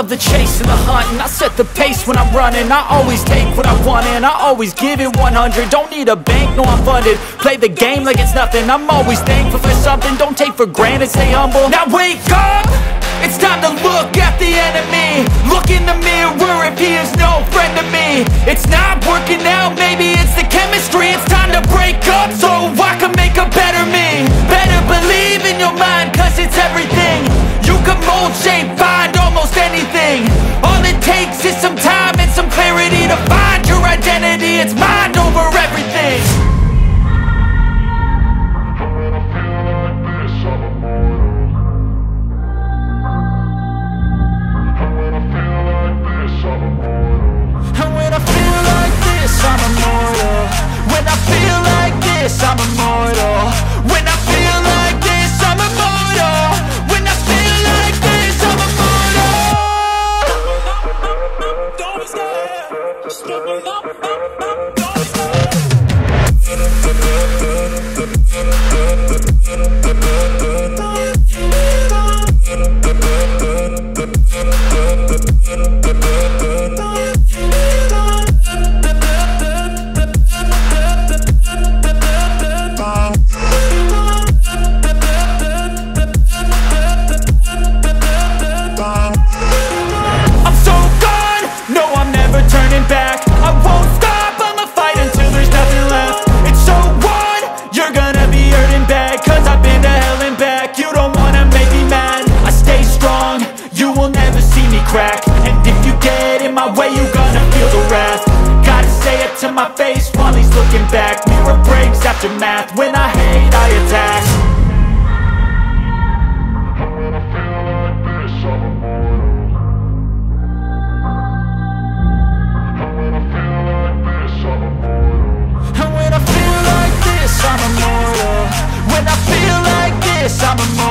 love the chase and the hunt, and I set the pace when I'm running. I always take what I want and I always give it 100. Don't need a bank, no I'm funded. Play the game like it's nothing. I'm always thankful for something. Don't take for granted, stay humble. Now wake up! It's time to look at the enemy. Look in the mirror if he is no friend to me. It's not working out, maybe it's the chemistry. It's time to break up so I can make a better me. Better believe in your mind, cause it's everything. You can mold, shape, find almost anything. All it takes is some time and some clarity to find your identity. It's mind over everything. I'm immortal. When I feel like this, I'm immortal. When I feel like this, I'm immortal. When I feel like this, I'm immortal. Don't stop. Step it up. Don't stop. Back. I won't stop, I'ma fight until there's nothing left. It's so on, you're gonna be hurting bad, cause I've been to hell and back. You don't wanna make me mad, I stay strong, you will never see me crack. And if you get in my way, you're gonna feel the wrath. Gotta say it to my face while he's looking back. Mirror breaks after math, when I hate I attack. I'm immortal. When I feel like this, I'm immortal.